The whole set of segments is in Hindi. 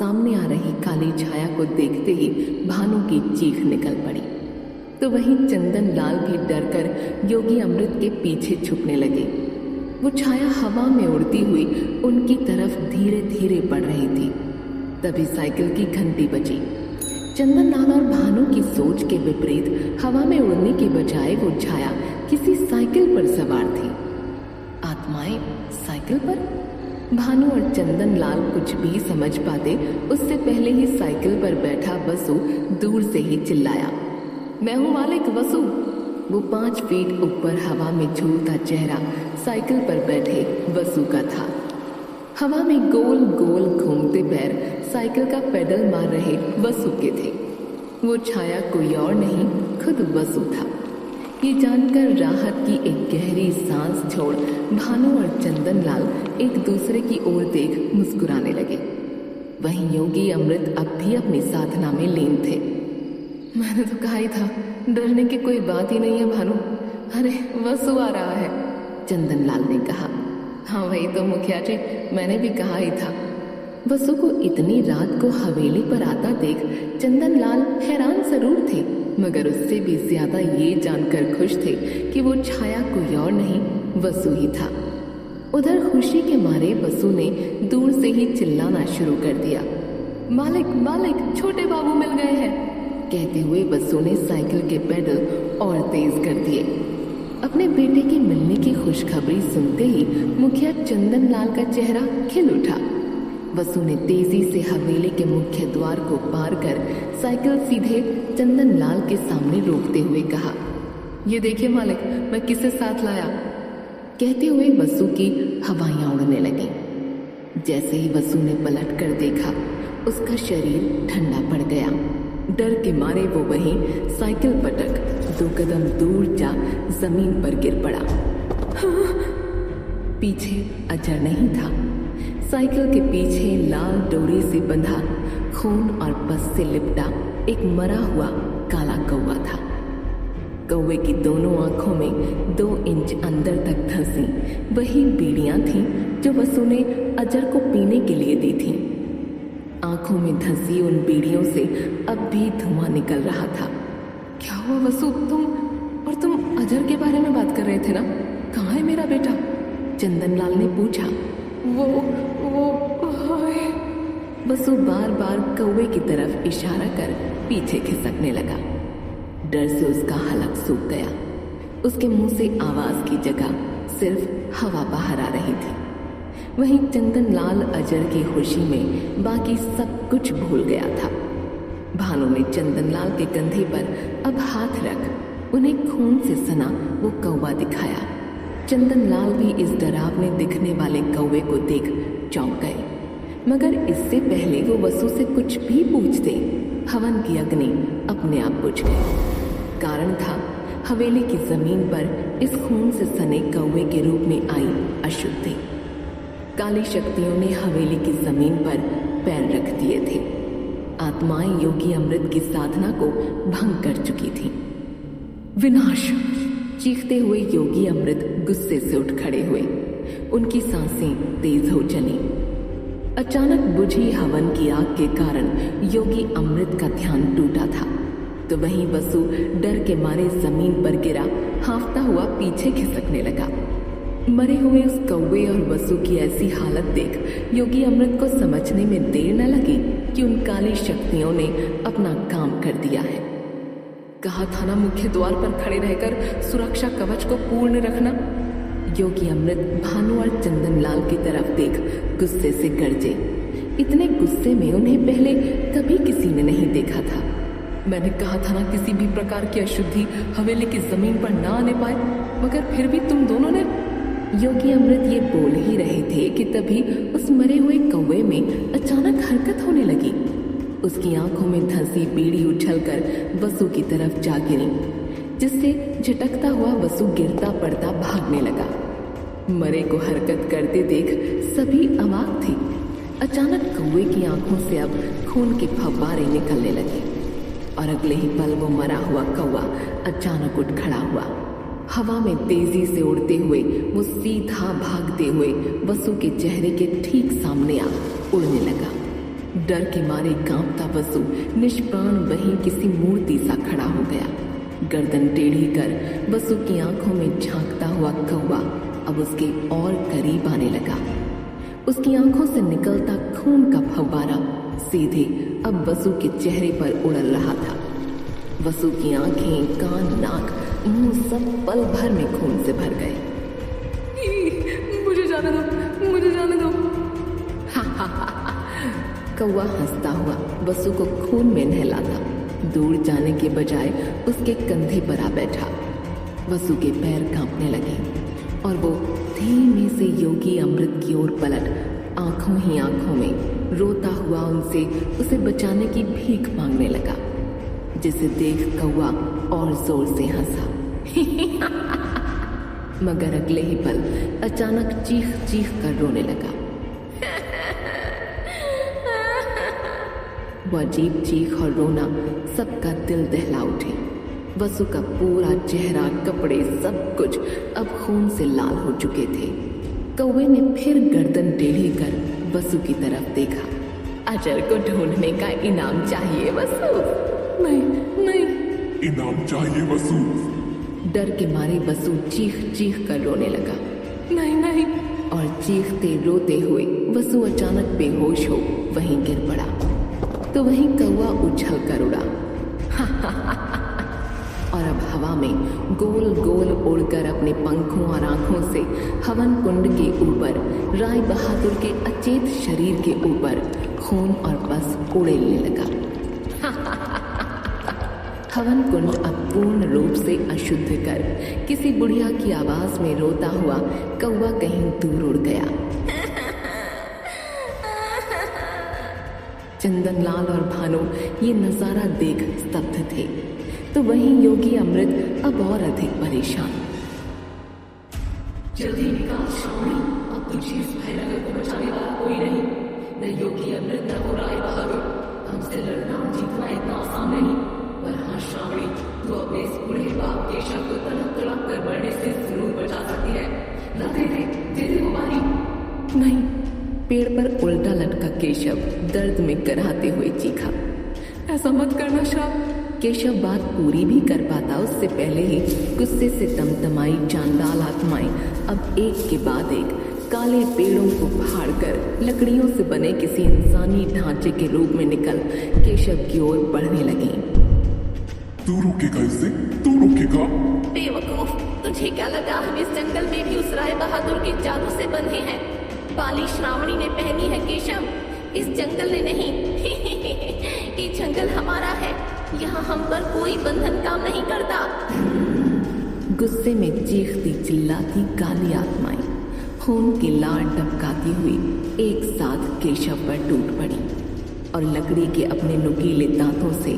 सामने आ रही काली छाया को देखते ही भानु की चीख निकल पड़ी। तो वहीं चंदन लाल भी डरकर योगी अमृत के पीछे छुपने लगे। वो छाया हवा में उड़ती हुई उनकी तरफ धीरे धीरे बढ़ रही थी। तभी साइकिल की घंटी बजी। चंदन लाल और भानु की सोच के विपरीत हवा में उड़ने के बजाय वो छाया किसी साइकिल पर सवार थी। आत्माएं साइकिल पर? भानु और चंदन लाल कुछ भी समझ पाते उससे पहले ही साइकिल पर बैठा वसु दूर से ही चिल्लाया, मैं हूं मालिक, वसु। वो 5 फीट ऊपर हवा में झूलता चेहरा साइकिल पर बैठे वसु का था। हवा में गोल गोल घूमते पैर साइकिल का पेडल मार रहे वसु के थे। वो छाया कोई और नहीं, खुद वसु था। ये जानकर राहत की एक गहरी सांस छोड़ भानु और चंदन लाल एक दूसरे की ओर देख मुस्कुराने लगे। वहीं योगी अमृत अब भी अपनी साधना में लीन थे। मैंने तो कहा ही था, डरने की कोई बात ही नहीं है भानु। अरे वसु आ रहा है, चंदन लाल ने कहा। हाँ वही तो मुखिया जी, मैंने भी कहा ही था। वसु को इतनी रात को हवेली पर आता देख चंदन लाल हैरान जरूर थे, मगर उससे भी ज्यादा ये जानकर खुश थे कि वो छाया कोई और नहीं, वसु ही था। उधर खुशी के मारे वसु ने दूर से ही चिल्लाना शुरू कर दिया, मालिक मालिक, छोटे बाबू मिल गए हैं। कहते हुए वसु ने साइकिल के पेडल और तेज कर दिए। अपने बेटे के मिलने की खुशखबरी सुनते ही मुखिया चंदन लाल का चेहरा खिल उठा। वसु ने तेजी से हवेली के मुख्य द्वार को पार कर साइकिल सीधे चंदन लाल के सामने रोकते हुए कहा, ये देखिए मालिक, मैं किसे साथ लाया। कहते हुए वसु की हवाइयां उड़ने लगी। जैसे ही वसु ने पलट कर देखा, उसका शरीर ठंडा पड़ गया। डर के मारे वो वहीं साइकिल पटक 2 कदम दूर जा जमीन पर गिर पड़ा। पीछे अजर नहीं था। साइकिल के पीछे लाल डोरी से बंधा, खून और पस से लिपटा एक मरा हुआ काला कौवा था। कौवे की दोनों आंखों में 2 इंच अंदर तक धंसी वही बीड़ियां थीं जो वसु ने अजर को पीने के लिए दी थीं। आंखों में धंसी उन बीड़ियों से अब भी धुआं निकल रहा था। क्या हुआ वसु, तुम अजर के बारे में बात कर रहे थे ना? कहाँ है मेरा बेटा? चंदन लाल ने पूछा। वो वसु बार बार कौवे की तरफ इशारा कर पीछे खिसकने लगा। डर से उसका हलक सूख गया। उसके मुंह से आवाज की जगह सिर्फ हवा बाहर आ रही थी। वहीं चंदन लाल अजर की खुशी में बाकी सब कुछ भूल गया था। भानु ने चंदन लाल के कंधे पर अब हाथ रख उन्हें खून से सना वो कौवा दिखाया। चंदन लाल भी इस डरावने दिखने वाले कौवे को देख चौंक गए, मगर इससे पहले वो वसु से कुछ भी पूछते, हवन की अग्नि अपने आप बुझ गई। कारण था हवेली की जमीन पर इस खून से सने कौवे के रूप में आई अशुद्धि। काली शक्तियों ने हवेली की जमीन पर पैर रख दिए थे। आत्माएं योगी अमृत की साधना को भंग कर चुकी थी। विनाश! चीखते हुए योगी अमृत गुस्से से उठ खड़े हुए। उनकी सांसें तेज हो चली। अचानक बुझी हवन की आग के कारण योगी अमृत का ध्यान टूटा था। तो वहीं वसु डर के मारे जमीन पर गिरा, हांफता हुआ पीछे खिसकने लगा। मरे हुए उस कौवे और वसु की ऐसी हालत देख योगी अमृत को समझने में देर न लगी कि उन काली शक्तियों ने अपना काम कर दिया है। कहा था ना मुख्य द्वार पर खड़े रहकर सुरक्षा कवच को पूर्ण रखना। योगी अमृत भानु और चंदन लाल की तरफ देख गुस्से से गरजे। इतने गुस्से में उन्हें पहले कभी किसी ने नहीं देखा था। मैंने कहा था ना किसी भी प्रकार की अशुद्धि हवेली की जमीन पर ना आने पाए, मगर फिर भी तुम दोनों ने। योगी अमृत ये बोल ही रहे थे कि तभी उस मरे हुए कौवे में अचानक हरकत होने लगी। उसकी आंखों में धंसी बीड़ी उछलकर वसु की तरफ जा गिरी, जिससे झटकता हुआ वसु गिरता पड़ता भागने लगा। मरे को हरकत करते देख सभी अवाक थे। अचानक कौवे की आंखों से अब खून के फव्वारे निकलने लगे और अगले ही पल वो मरा हुआ कौवा अचानक उठ खड़ा हुआ। हवा में तेजी से उड़ते हुए वो सीधा भागते हुए वसु के चेहरे के ठीक सामने आ उड़ने लगा। डर के मारे कांपता वसु निष्प्राण वहीं किसी मूर्ति सा खड़ा हो गया। गर्दन टेढ़ी कर वसु की आंखों में झांकता हुआ कौवा अब उसके और करीब आने लगा। उसकी आंखों से निकलता खून का फव्वारा सीधे अब वसु के चेहरे पर उड़ल रहा था। वसु की आंखें, कान, नाक, मुंह सब पल भर में खून से भर गए। मुझे जाने दो, मुझे जाने दो। कौवा हंसता हुआ वसु को खून में नहलाता दूर जाने के बजाय उसके कंधे पर आ बैठा। वसु के पैर कांपने लगे और वो धीमे से योगी अमृत की ओर पलट आंखों ही आंखों में रोता हुआ उनसे उसे बचाने की भीख मांगने लगा, जिसे देख कौवा और जोर से हंसा। मगर अगले ही पल अचानक चीख चीख कर रोने लगा। वह अजीब चीख और रोना सबका दिल दहला उठे। वसु का पूरा चेहरा, कपड़े, सब कुछ अब खून से लाल हो चुके थे। कौवे ने फिर गर्दन टेढ़ी कर वसु की तरफ देखा। अजर को ढूंढने का इनाम चाहिए वसु। नहीं नहीं, इनाम चाहिए वसु। डर के मारे वसु चीख चीख कर रोने लगा। नहीं नहीं। और चीखते रोते हुए वसु अचानक बेहोश हो वहीं गिर पड़ा। तो वहीं कौवा उछल कर उड़ा और अब हवा में गोल गोल उड़कर अपने पंखों और आंखों से हवन कुंड के ऊपर, राय बहादुर के अचेत शरीर के ऊपर खून और पस उड़ेलने लगा। हवन कुंड अब पूर्ण रूप से अशुद्ध कर किसी बुढ़िया की आवाज में रोता हुआ कौवा कहीं दूर उड़ गया। चंदनलाल और भानु ये नजारा देख स्तब्ध थे, तो वहीं योगी अमृत अब और अधिक परेशान। जल्दी निकाल श्रावणी, अब तुझे इस भयनगर को बचाने वाला कोई नहीं। न योगी अमृत, न वो राय बहादुर। हमसे लड़ना और जीतना इतना आसान नहीं। पर हाँ श्रावणी, तू अपने इस बूढ़े बाप केशव को तड़प तड़प कर मरने से जरूर बचा सकती है। न दे दे वो बारी। नहीं। पेड़ पर उल्टा लटका केशव दर्द में कराहते हुए चीखा। ऐसा मत करना श्राव। केशव बात पूरी भी कर पाता उससे पहले ही गुस्से से तमतमाई चांडाल आत्माएं अब एक के बाद एक काले पेड़ों को फाड़कर लकड़ियों से बने किसी इंसानी ढांचे के रूप में निकल केशव की ओर बढ़ने लगी। तू रोकेगा इसे? तू रोकेगा? बेवकूफ, तुझे क्या लगा हम इस जंगल में भी उस राय बहादुर के जादू से बंधे हैं? बाली श्रावणी ने पहनी है केशव, इस जंगल ने नहीं। ये जंगल हमारा है, यहाँ हम पर कोई बंधन काम नहीं करता। गुस्से में चीखती चिल्लाती काली आत्माएं खून की लार टपकाती हुई एक साथ केशव पर टूट पड़ी और लकड़ी के अपने नुकीले दांतों से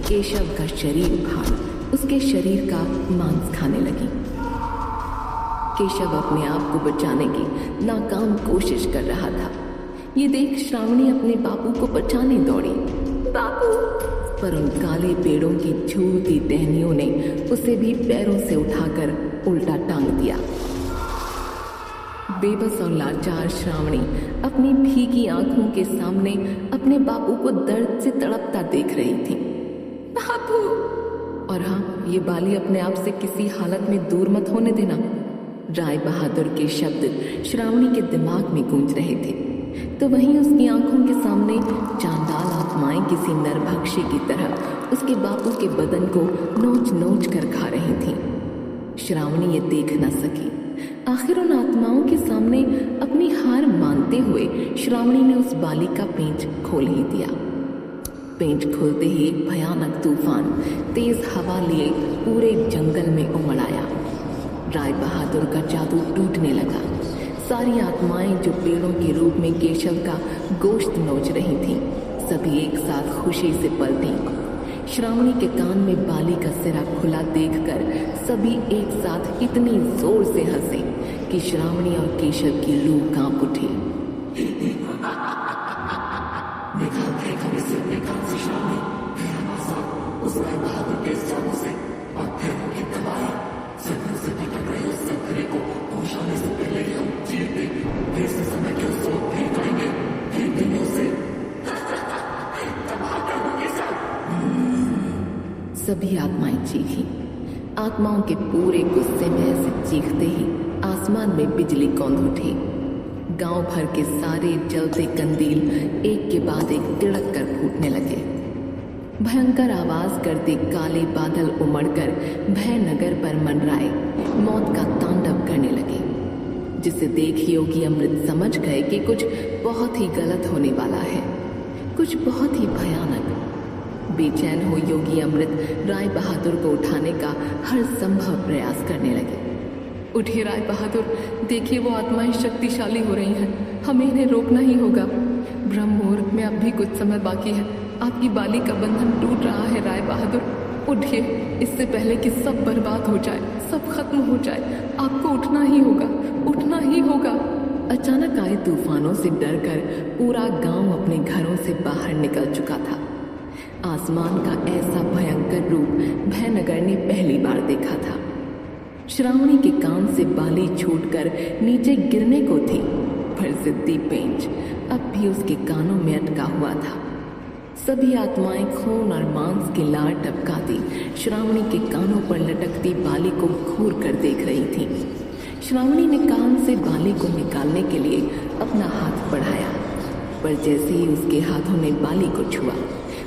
केशव का शरीर फाड़ उसके शरीर का मांस खाने लगी। केशव अपने आप को बचाने की नाकाम कोशिश कर रहा था। ये देख श्रावणी अपने बापू को बचाने दौड़ी। बापू! पर उन काले पेड़ों की झूलती टहनियों ने उसे भी पैरों से उठाकर उल्टा टांग दिया। बेबस और लाचार श्रावणी अपनी भीगी आंखों के सामने अपने बापू को दर्द से तड़पता देख रही थी। बापू! और हाँ, ये बाली अपने आप से किसी हालत में दूर मत होने देना। राय बहादुर के शब्द श्रावणी के दिमाग में गूंज रहे थे, तो वहीं उसकी आंखों के सामने चांडाल आत्माएं किसी नरभक्षी की तरह उसके बापू के बदन को नोच नोच कर खा रही थीं। श्रावणी ये देख न सकी। आखिर उन आत्माओं के सामने अपनी हार मानते हुए श्रावणी ने उस बाली का पेंच खोल ही दिया। पेंच खोलते ही एक भयानक तूफान तेज हवा लिए पूरे जंगल में उमड़ आया। राय बहादुर का जादू टूटने लगा। सारी आत्माएं जो पेड़ों के रूप में केशव का गोश्त नोच रही थीं, सभी एक साथ खुशी से पलटी। श्रावणी के कान में बाली का सिरा खुला देखकर सभी एक साथ इतनी जोर से हंसे कि श्रावणी और केशव की रूह कांप उठी। उस राय बहादुर के जादू से और फिर उनकी तबाही से भटक रहे उस सफरे को पहुंचाने से पहले हम जीते फिर से समय के उस वक्त फेंक आएंगे, फेंक देंगे उसे। सभी आत्माएं चीखीं। आत्माओं के पूरे गुस्से में ऐसे चीखते ही आसमान में बिजली कौंध उठी। गांव भर के सारे जलते कंदील एक के बाद एक तिड़क कर फूटने लगे। भयंकर आवाज करते काले बादल उमड़कर भयनगर पर मंडराए मौत का तांडव करने लगे, जिसे देख योगी अमृत समझ गए कि कुछ बहुत ही गलत होने वाला है, कुछ बहुत ही भयानक। बेचैन हो योगी अमृत राय बहादुर को उठाने का हर संभव प्रयास करने लगे। उठिए राय बहादुर, देखिए वो आत्माएं शक्तिशाली हो रही हैं, हमें इन्हें रोकना ही होगा। ब्रह्म मुहूर्त में अब भी कुछ समय बाकी है, आपकी बाली का बंधन टूट रहा है राय बहादुर, उठिए, इससे पहले कि सब बर्बाद हो जाए, सब खत्म हो जाए, आपको उठना ही होगा, उठना ही होगा। अचानक आए तूफानों से डरकर पूरा गांव अपने घरों से बाहर निकल चुका था। आसमान का ऐसा भयंकर रूप भयनगर ने पहली बार देखा था। श्रावणी के कान से बाली छूटकर नीचे गिरने को थी, पर जिद्दी पेंच अब भी उसके कानों में अटका हुआ था। सभी आत्माएं खून और मांस की लार टपकाती श्रावणी के कानों पर लटकती बाली को घूर कर देख रही थी। श्रावणी ने कान से बाली को निकालने के लिए अपना हाथ बढ़ाया, पर जैसे ही उसके हाथों ने बाली को छुआ,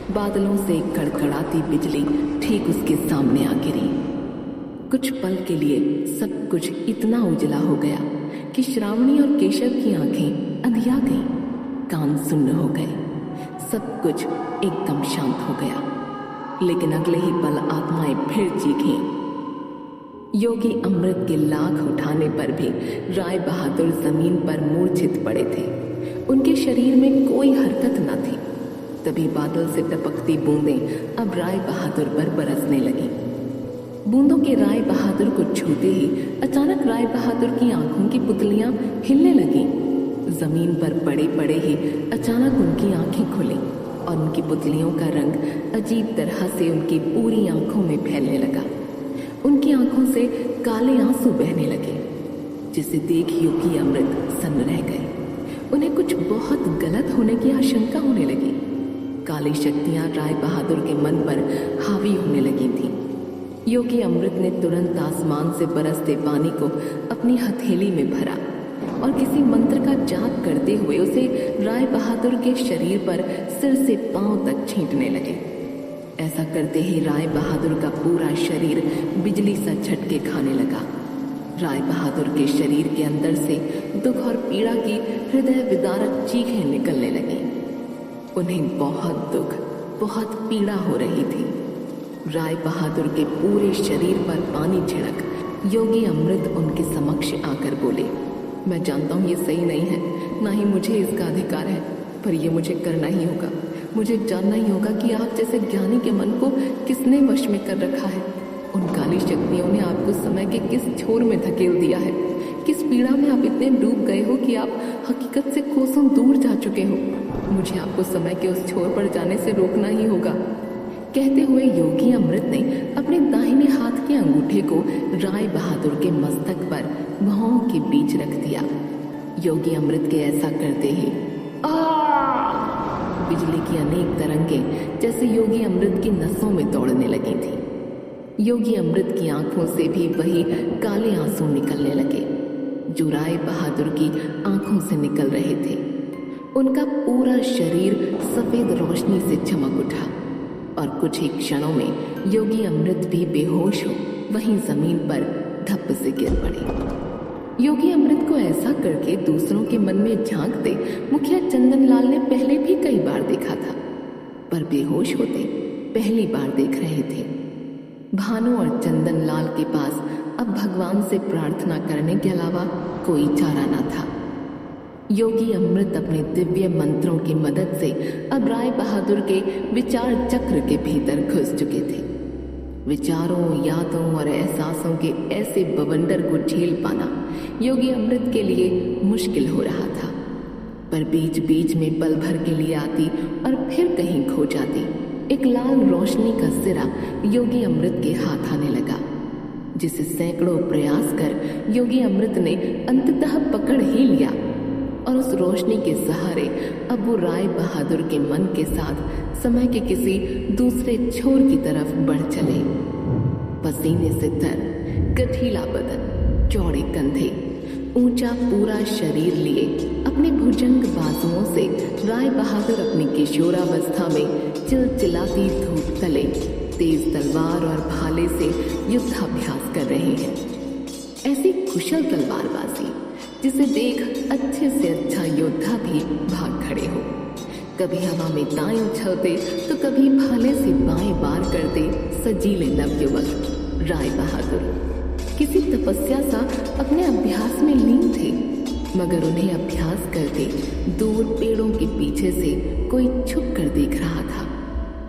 बादलों से एक कड़कड़ाती बिजली ठीक उसके सामने आ गिरी। कुछ पल के लिए सब कुछ इतना उजला हो गया कि श्रावणी और केशव की आंखें अंधिया गईं, कान सुन्न हो गए, सब कुछ एकदम शांत हो गया। लेकिन अगले ही पल आत्माएं फिर चीखीं। योगी अमृत के लाख उठाने पर भी राय बहादुर जमीन पर मूर्छित पड़े थे, उनके शरीर में कोई हरकत न थी। तभी बादल से टपकती बूंदें अब राय बहादुर पर बरसने लगी। बूंदों के राय बहादुर को छूते ही अचानक राय बहादुर की आंखों की पुतलियां हिलने लगीं। जमीन पर पड़े पड़े ही अचानक उनकी आंखें खुली और उनकी पुतलियों का रंग अजीब तरह से उनकी पूरी आंखों में फैलने लगा। उनकी आंखों से काले आंसू बहने लगे, जिसे देख योगी अमृत सन्न रह गए। उन्हें कुछ बहुत गलत होने की आशंका होने लगी। काली शक्तियां राय बहादुर के मन पर हावी होने लगी थीं। योगी अमृत ने तुरंत आसमान से बरसते पानी को अपनी हथेली में भरा और किसी मंत्र का जाप करते हुए उसे राय बहादुर के शरीर पर सिर से पांव तक छींटने लगे। ऐसा करते ही राय बहादुर का पूरा शरीर बिजली सा झटके खाने लगा। राय बहादुर के शरीर के अंदर से दुख और पीड़ा की हृदय विदारक चीखें निकलने लगी। उन्हें बहुत दुख, बहुत पीड़ा हो रही थी। राय बहादुर के पूरे शरीर पर पानी छिड़क योगी अमृत उनके समक्ष आकर बोले, मैं जानता हूँ ये सही नहीं है, ना ही मुझे इसका अधिकार है, पर यह मुझे करना ही होगा। मुझे जानना ही होगा कि आप जैसे ज्ञानी के मन को किसने वश में कर रखा है। उन काली शक्तियों ने आपको समय के किस छोर में धकेल दिया है, किस पीड़ा में आप इतने डूब गए हो कि आप हकीकत से कोसों दूर जा चुके हो। मुझे आपको समय के उस छोर पर जाने से रोकना ही होगा। कहते हुए योगी अमृत ने अपने दाहिने हाथ के अंगूठे को राय बहादुर के मस्तक पर भौं के बीच रख दिया। योगी अमृत के ऐसा करते ही बिजली की अनेक तरंगें जैसे योगी अमृत की नसों में दौड़ने लगी थी। योगी अमृत की आंखों से भी वही काले आंसू निकलने लगे जो राय बहादुर की आंखों से निकल रहे थे। उनका पूरा शरीर सफेद रोशनी से चमक उठा और कुछ ही क्षणों में योगी अमृत भी बेहोश हो वहीं जमीन पर धप से गिर पड़े। योगी अमृत को ऐसा करके दूसरों के मन में झांकते मुखिया चंदनलाल ने पहले भी कई बार देखा था, पर बेहोश होते पहली बार देख रहे थे। भानु और चंदनलाल के पास अब भगवान से प्रार्थना करने के अलावा कोई चारा न था। योगी अमृत अपने दिव्य मंत्रों की मदद से अब राय बहादुर के विचार चक्र के भीतर घुस चुके थे। विचारों, यादों और एहसासों के ऐसे बवंडर को झेल पाना योगी अमृत के लिए मुश्किल हो रहा था, पर बीच बीच में पल भर के लिए आती और फिर कहीं खो जाती एक लाल रोशनी का सिरा योगी अमृत के हाथ आने लगा, जिसे सैकड़ों प्रयास कर योगी अमृत ने अंततः पकड़ ही लिया और उस रोशनी के सहारे अब वो राय बहादुर के मन के साथ समय के किसी दूसरे छोर की तरफ बढ़ चले। पसीने से तर, गठीला बदन, चौड़े कंधे, ऊंचा पूरा शरीर लिए अपने भुजंग बाजुओं से राय बहादुर अपनी किशोरावस्था में चिलचिलाती धूप तले तेज तलवार और भाले से युद्धाभ्यास कर रहे हैं। ऐसी कुशल तलवारबाजी जिसे देख अच्छे से अच्छा योद्धा भी भाग खड़े हो। कभी हवा में दाएं उछलते तो कभी भाले से बाएं बार करते सजीले नवयुवक राय बहादुर किसी तपस्या सा अपने अभ्यास में लीन थे, मगर उन्हें अभ्यास करते दूर पेड़ों के पीछे से कोई छुप कर देख रहा था।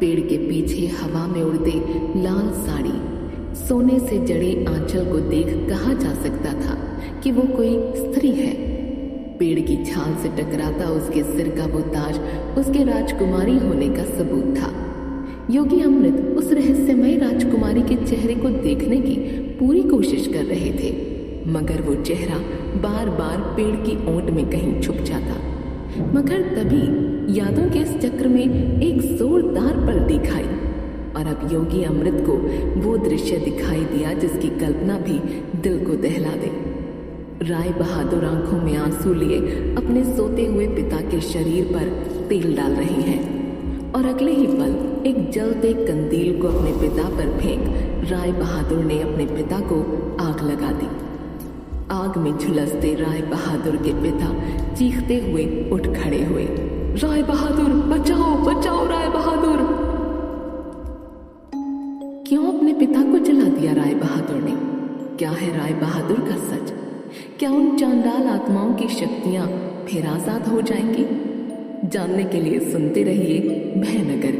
पेड़ के पीछे हवा में उड़ते लाल साड़ी, सोने से जड़े आंचल को देख कहा जा सकता था कि वो कोई स्त्री है। पेड़ की छाल से टकराता उसके सिर का वो ताज उसके राजकुमारी होने का सबूत था। योगी अमृत उस रहस्यमय राजकुमारी के चेहरे को देखने की पूरी कोशिश कर रहे थे, मगर वो चेहरा बार बार पेड़ की ओट में कहीं छुप जाता। मगर तभी यादों के इस चक्र में एक जोरदार पल दिखाई और अब योगी अमृत को वो दृश्य दिखाई दिया जिसकी कल्पना भी दिल को दहला दे। राय बहादुर आंखों में आंसू लिए अपने सोते हुए पिता के शरीर पर तेल डाल रहे हैं और अगले ही पल एक जलते कंदील को अपने पिता पर फेंक राय बहादुर ने अपने पिता को आग लगा दी। आग में झुलसते राय बहादुर के पिता चीखते हुए उठ खड़े हुए। राय बहादुर, बचाओ बचाओ राय बहादुर! क्यों अपने पिता को जला दिया राय बहादुर ने? क्या है राय बहादुर का सच? क्या उन चांडाल आत्माओं की शक्तियां फिर आजाद हो जाएंगी? जानने के लिए सुनते रहिए भयनगर।